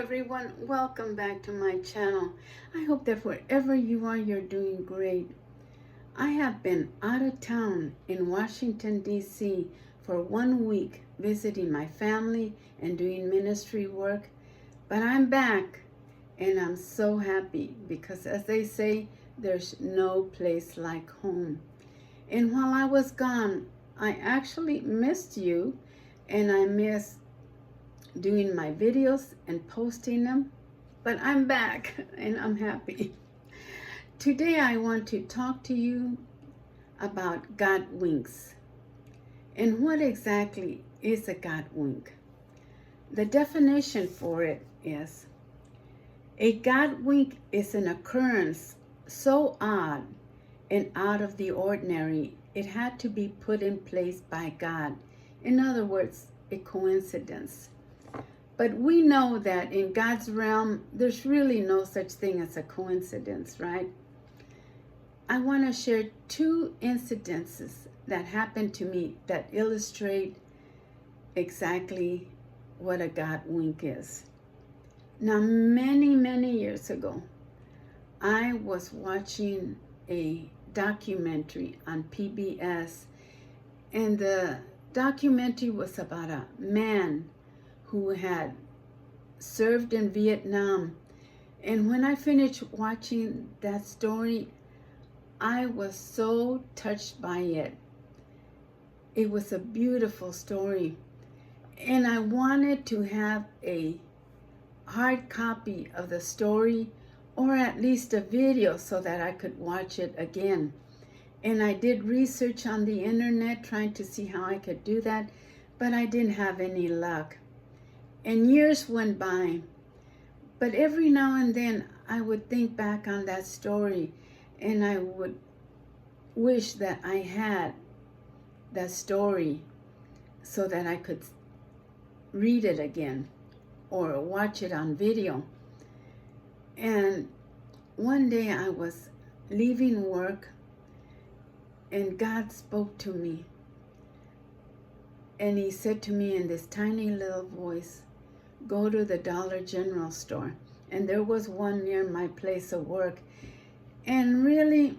everyone, welcome back to my channel. I hope that wherever you are, you're doing great. I have been out of town in Washington, D.C. for 1 week visiting my family and doing ministry work, but I'm back and I'm so happy because, as they say, there's no place like home. And while I was gone, I actually missed you, and I missed doing my videos and posting them, but I'm back and I'm happy. Today I want to talk to you about God winks. And what exactly is a God wink? The definition for it is, a God wink is an occurrence so odd and out of the ordinary, it had to be put in place by God. In other words, a coincidence. But we know that in God's realm, there's really no such thing as a coincidence, right? I want to share 2 incidences that happened to me that illustrate exactly what a God wink is. Now, many years ago, I was watching a documentary on PBS, and the documentary was about a man who had served in Vietnam. And when I finished watching that story, I was so touched by it. It was a beautiful story. And I wanted to have a hard copy of the story, or at least a video, so that I could watch it again. And I did research on the internet trying to see how I could do that, but I didn't have any luck. And years went by, but every now and then I would think back on that story, and I would wish that I had that story so that I could read it again or watch it on video. And one day I was leaving work, and God spoke to me, and He said to me in this tiny little voice, "Go to the Dollar General store." And there was one near my place of work. And really,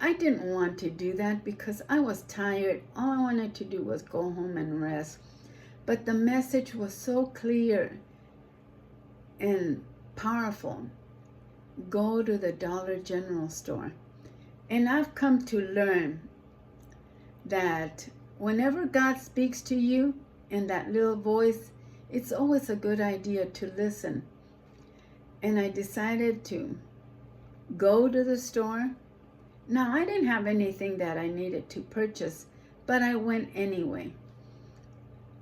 I didn't want to do that because I was tired. All I wanted to do was go home and rest. But the message was so clear and powerful. Go to the Dollar General store. And I've come to learn that whenever God speaks to you in that little voice, it's always a good idea to listen. And I decided to go to the store. Now, I didn't have anything that I needed to purchase, but I went anyway.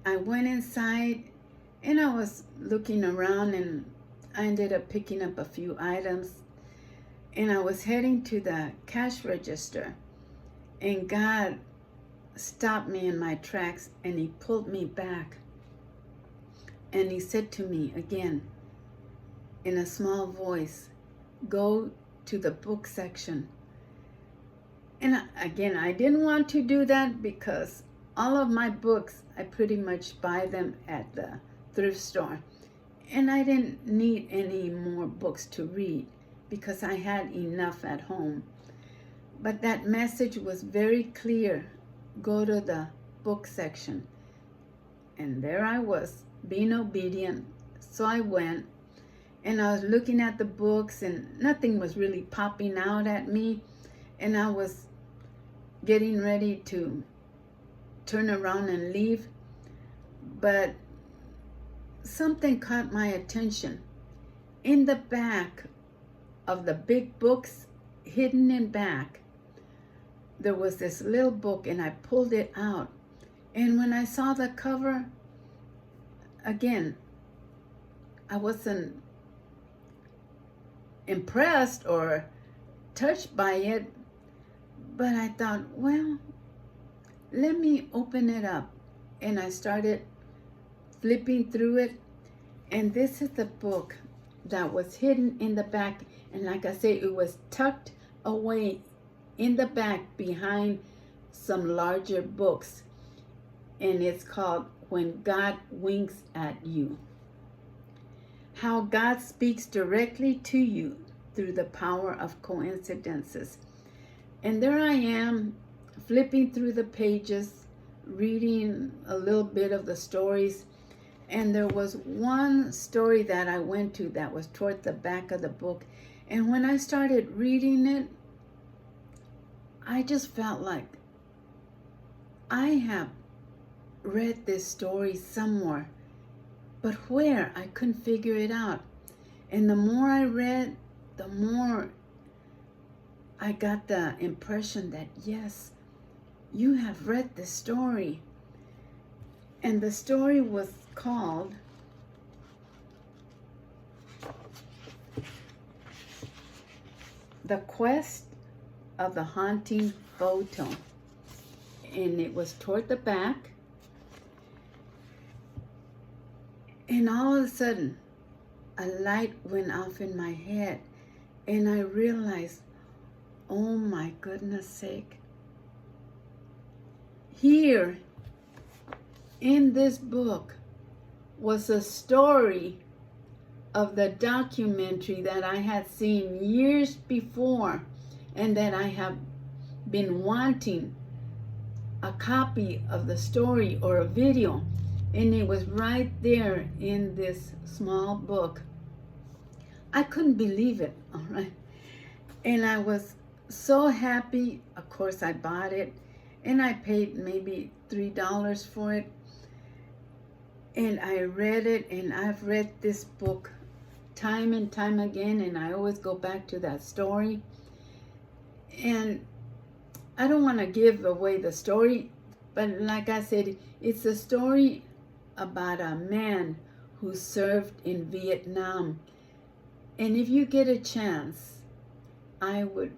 I went inside, and I was looking around, and I ended up picking up a few items. And I was heading to the cash register, and God stopped me in my tracks, and He pulled me back. And He said to me again, in a small voice, "Go to the book section." And again, I didn't want to do that because all of my books, I pretty much buy them at the thrift store. And I didn't need any more books to read because I had enough at home. But that message was very clear. Go to the book section. And there I was, being obedient. So I went, and I was looking at the books, and nothing was really popping out at me. And I was getting ready to turn around and leave. But something caught my attention. In the back of the big books, hidden in back, there was this little book, and I pulled it out. And when I saw the cover, again, I wasn't impressed or touched by it, but I thought, well, let me open it up. And I started flipping through it, and this is the book that was hidden in the back. And like I say, it was tucked away in the back behind some larger books. And it's called When God Winks at You. how God speaks directly to you through the power of coincidences. And there I am, flipping through the pages, reading a little bit of the stories. And there was one story that I went to that was toward the back of the book. And when I started reading it, I just felt like I have read this story somewhere, but where? I couldn't figure it out. And the more I read, the more I got the impression that, yes, you have read this story. And the story was called The Quest of the Haunting Photo. And it was toward the back. And all of a sudden, a light went off in my head. And I realized, oh my goodness sake. Here in this book was a story of the documentary that I had seen years before and that I have been wanting a copy of the story or a video, and it was right there in this small book. I couldn't believe it, all right? And I was so happy. Of course, I bought it, and I paid maybe $3 for it. And I read it, and I've read this book time and time again, and I always go back to that story. And I don't want to give away the story, but like I said, it's a story about a man who served in Vietnam. And if you get a chance, I would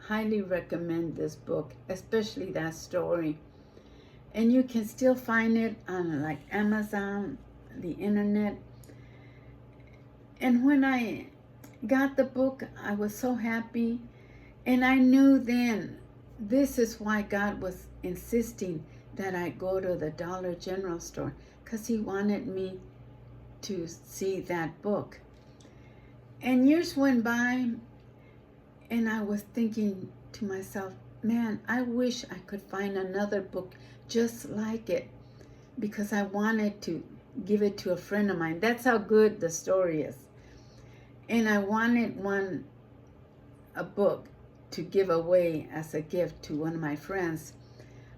highly recommend this book, especially that story. And you can still find it on like Amazon, the internet. And when I got the book, I was so happy. And I knew then, this is why God was insisting that I go to the Dollar General store, because he wanted me to see that book. And years went by, and I was thinking to myself, man, I wish I could find another book just like it, because I wanted to give it to a friend of mine. That's how good the story is. And I wanted a book to give away as a gift to one of my friends.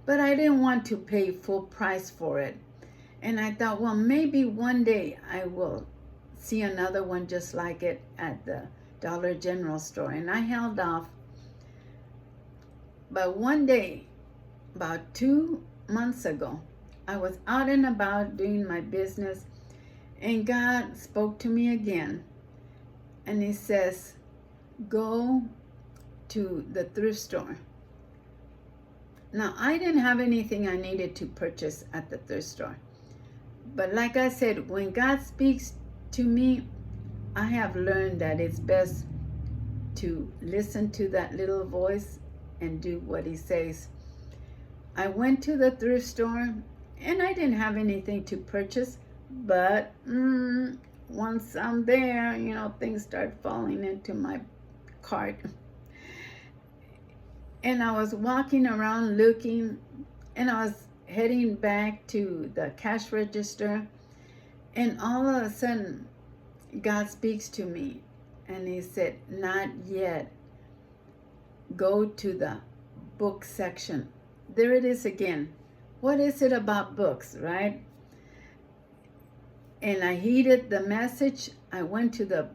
But I didn't want to pay full price for it. And I thought, well, maybe one day I will see another one just like it at the Dollar General store. And I held off. But one day, about 2 months ago, I was out and about doing my business, and God spoke to me again. And he says, go to the thrift store. Now, I didn't have anything I needed to purchase at the thrift store. But like I said, when God speaks to me, I have learned that it's best to listen to that little voice and do what he says. I went to the thrift store, and I didn't have anything to purchase, but once I'm there, things start falling into my cart. And I was walking around looking, and I was heading back to the cash register, and all of a sudden, God speaks to me, and he said, not yet. Go to the book section. There it is again. What is it about books, right? And I heeded the message. I went to the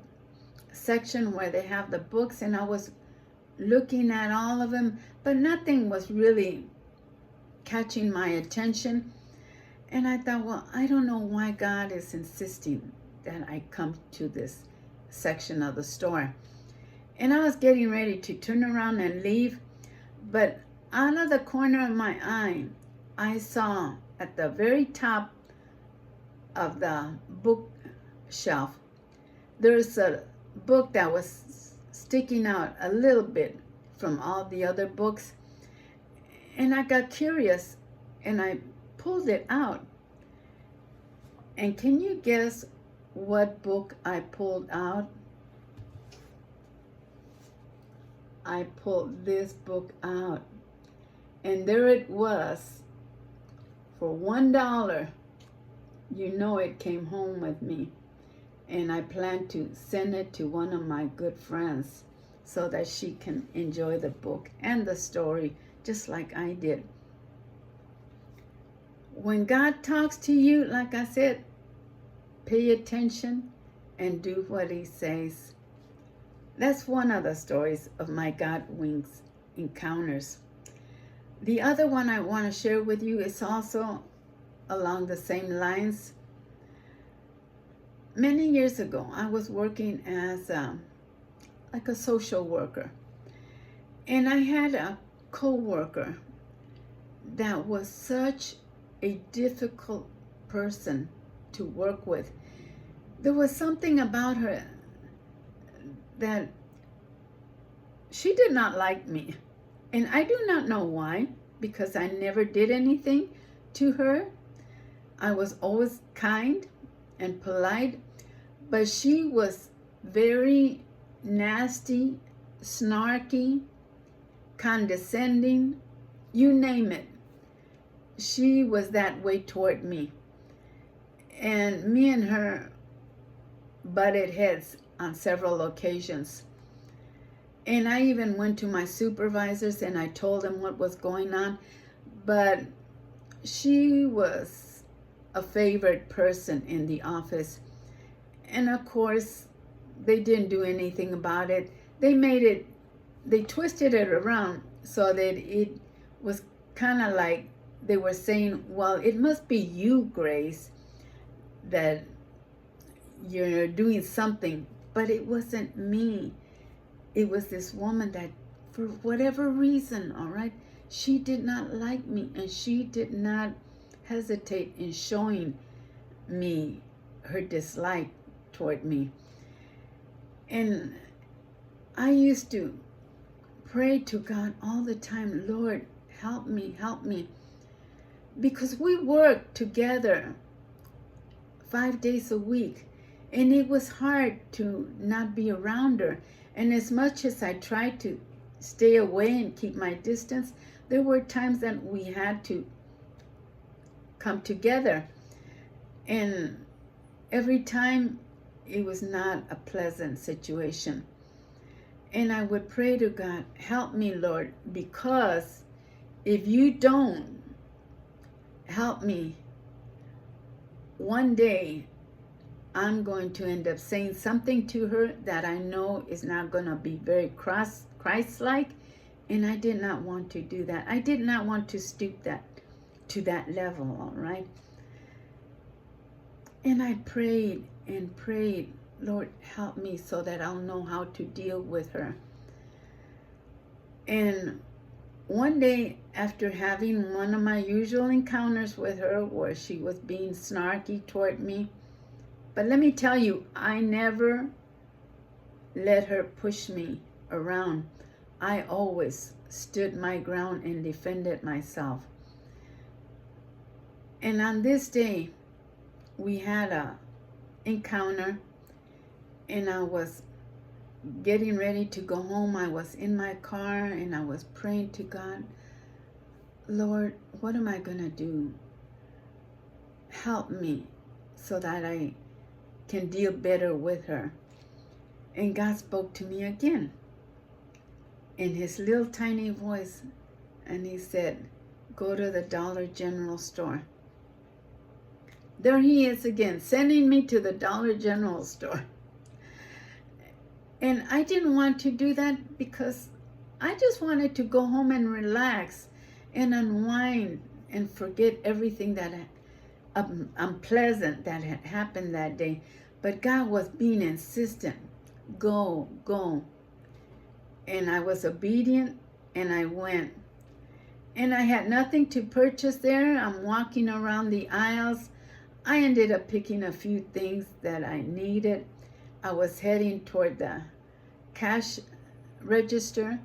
section where they have the books, and I was looking at all of them, but nothing was really catching my attention. And I thought, well, I don't know why God is insisting that I come to this section of the store. And I was getting ready to turn around and leave, but out of the corner of my eye, I saw at the very top of the bookshelf, there's a book that was sticking out a little bit from all the other books. And I got curious, and I pulled it out. And can you guess what book I pulled out. I pulled this book out, and there it was for $1. You know, it came home with me, and I plan to send it to one of my good friends so that she can enjoy the book and the story just like I did. When God talks to you, like I said, pay attention and do what he says. That's one of the stories of my God wings encounters. The other one I want to share with you is also along the same lines. Many years ago, I was working as like a social worker, and I had a co-worker that was such a difficult person to work with. There was something about her that she did not like me, and I do not know why, because I never did anything to her. I was always kind and polite, but she was very nasty, snarky, condescending, you name it. She was that way toward me. And me and her butted heads on several occasions. And I even went to my supervisors and I told them what was going on. But she was a favorite person in the office. And of course, they didn't do anything about it. They twisted it around so that it was kind of like they were saying, well, it must be you, Grace, that you're doing something. But it wasn't me. It was this woman that, for whatever reason, all right, she did not like me, and she did not hesitate in showing me her dislike toward me. And I used to pray to God all the time, Lord, help me, because we worked together 5 days a week, and it was hard to not be around her. And as much as I tried to stay away and keep my distance, there were times that we had to come together, and every time it was not a pleasant situation. And I would pray to God, help me, Lord, because if you don't help me, one day I'm going to end up saying something to her that I know is not going to be very Christ-like, and I did not want to do that. I did not want to stoop to that level, all right? And I prayed and prayed, Lord, help me so that I'll know how to deal with her. And one day, after having one of my usual encounters with her where she was being snarky toward me, but let me tell you, I never let her push me around. I always stood my ground and defended myself. And on this day, we had a encounter, and I was getting ready to go home. I was in my car and I was praying to God, Lord, what am I going to do? Help me so that I can deal better with her. And God spoke to me again in his little tiny voice, and he said, go to the Dollar General store. There he is again, sending me to the Dollar General store. And I didn't want to do that because I just wanted to go home and relax and unwind and forget everything that unpleasant that had happened that day. But God was being insistent. Go, go. And I was obedient, and I went. And I had nothing to purchase there. I'm walking around the aisles. I ended up picking a few things that I needed. I was heading toward the cash register.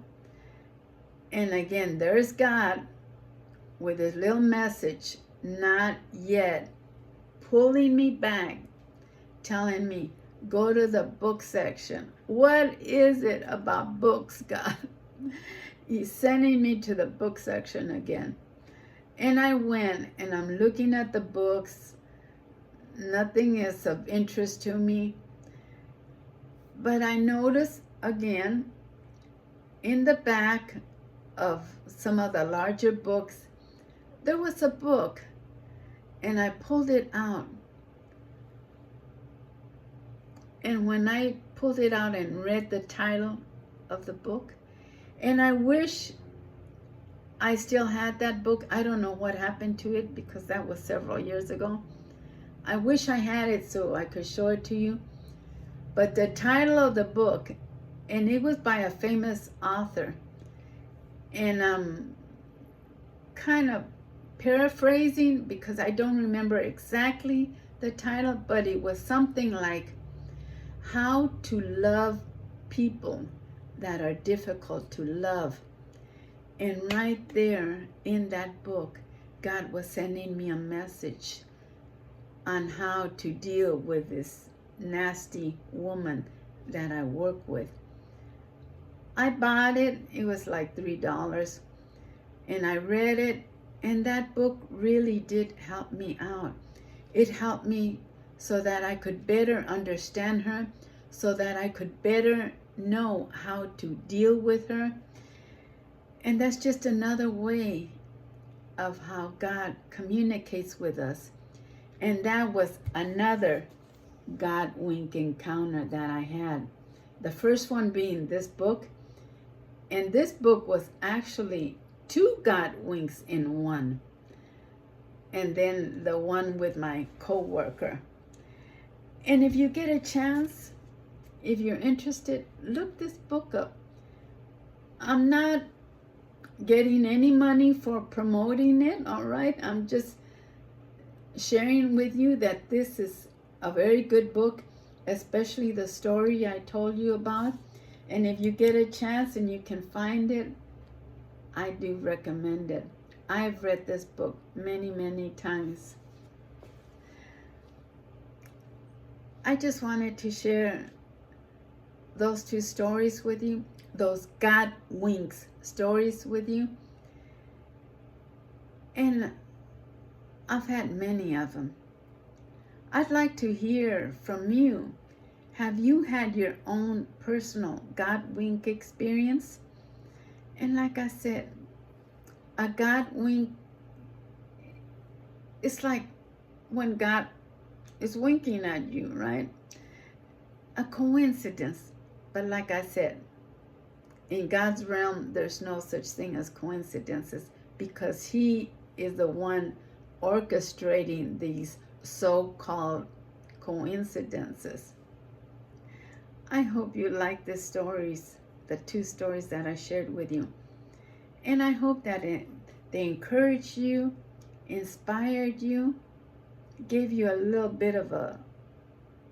And again, there's God with his little message, not yet, pulling me back telling me, go to the book section. What is it about books, God? He's sending me to the book section again. And I went, and I'm looking at the books. Nothing is of interest to me. But I noticed again, in the back of some of the larger books, there was a book, and I pulled it out. And when I pulled it out and read the title of the book, and I wish I still had that book. I don't know what happened to it because that was several years ago. I wish I had it so I could show it to you. But the title of the book, and it was by a famous author, and I'm kind of paraphrasing because I don't remember exactly the title, but it was something like How to Love People That Are Difficult to Love. And right there in that book, God was sending me a message on how to deal with this nasty woman that I work with. I bought it. It was like $3. And I read it. And that book really did help me out. It helped me so that I could better understand her, so that I could better know how to deal with her. And that's just another way of how God communicates with us. And that was another God wink encounter that I had. The first one being this book. And this book was actually 2 God winks in one. And then the one with my co-worker. And if you get a chance, if you're interested, look this book up. I'm not getting any money for promoting it, all right? I'm just sharing with you that this is a very good book, especially the story I told you about. And if you get a chance and you can find it, I do recommend it. I've read this book many, many times. I just wanted to share those 2 stories with you, those God winks stories with you. And I've had many of them. I'd like to hear from you. Have you had your own personal God wink experience? And like I said, a God wink, it's like when God is winking at you, right? A coincidence. But like I said, in God's realm, there's no such thing as coincidences because He is the one orchestrating these so-called coincidences. I hope you like the stories, the 2 stories that I shared with you. And I hope that they encouraged you, inspired you, gave you a little bit of a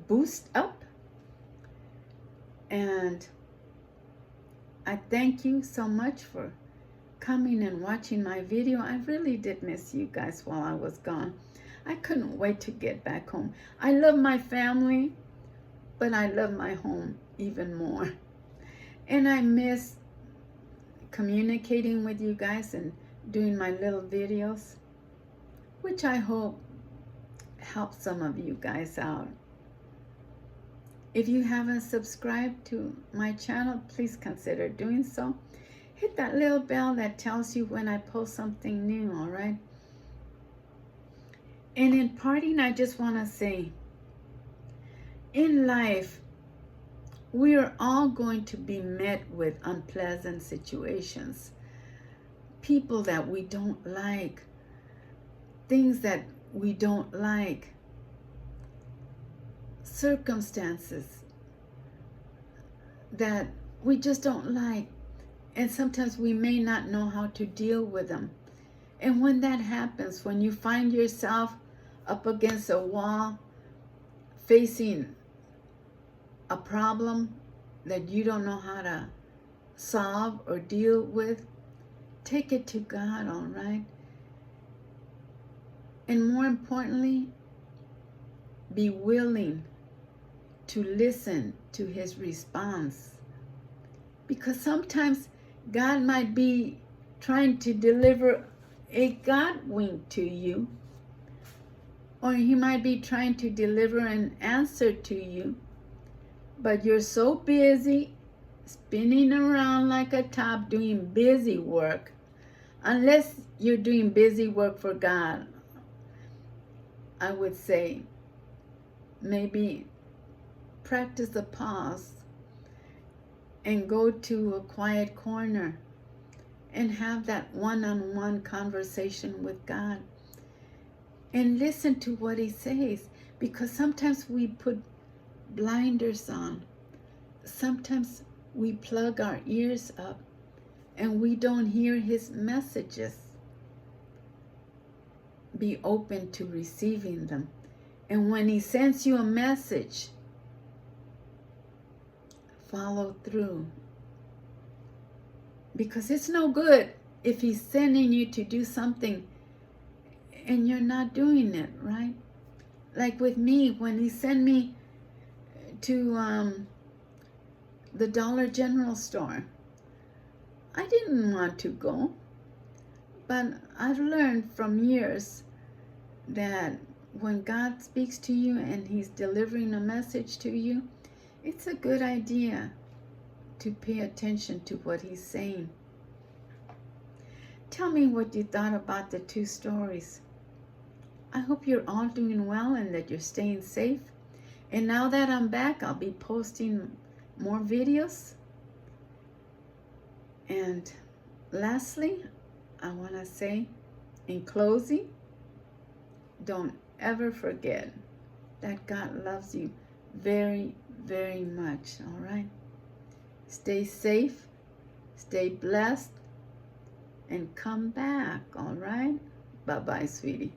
boost up. And I thank you so much for coming and watching my video. I really did miss you guys while I was gone. I couldn't wait to get back home. I love my family, but I love my home even more. And I miss communicating with you guys and doing my little videos, which I hope helps some of you guys out. If you haven't subscribed to my channel, please consider doing so. Hit that little bell that tells you when I post something new, all right? And in parting, I just want to say, in life, we are all going to be met with unpleasant situations. People that we don't like. Things that we don't like. Circumstances that we just don't like. And sometimes we may not know how to deal with them. And when that happens, when you find yourself up against a wall, facing a problem that you don't know how to solve or deal with, take it to God, all right? And more importantly, be willing to listen to his response. Because sometimes God might be trying to deliver a God wink to you, or he might be trying to deliver an answer to you, but you're so busy spinning around like a top doing busy work. Unless you're doing busy work for God, I would say maybe practice a pause and go to a quiet corner and have that one-on-one conversation with God and listen to what he says, because sometimes we put blinders on. Sometimes we plug our ears up and we don't hear his messages. Be open to receiving them. And when he sends you a message, follow through. Because it's no good if he's sending you to do something and you're not doing it, right? Like with me, when he sent me to the Dollar General store, I didn't want to go. But I've learned from years that when God speaks to you and he's delivering a message to you, it's a good idea to pay attention to what he's saying. Tell me what you thought about the two stories. I hope you're all doing well and that you're staying safe. And now that I'm back, I'll be posting more videos. And lastly, I want to say in closing, don't ever forget that God loves you very, very much, all right? Stay safe, stay blessed, and come back, all right? Bye-bye, sweetie.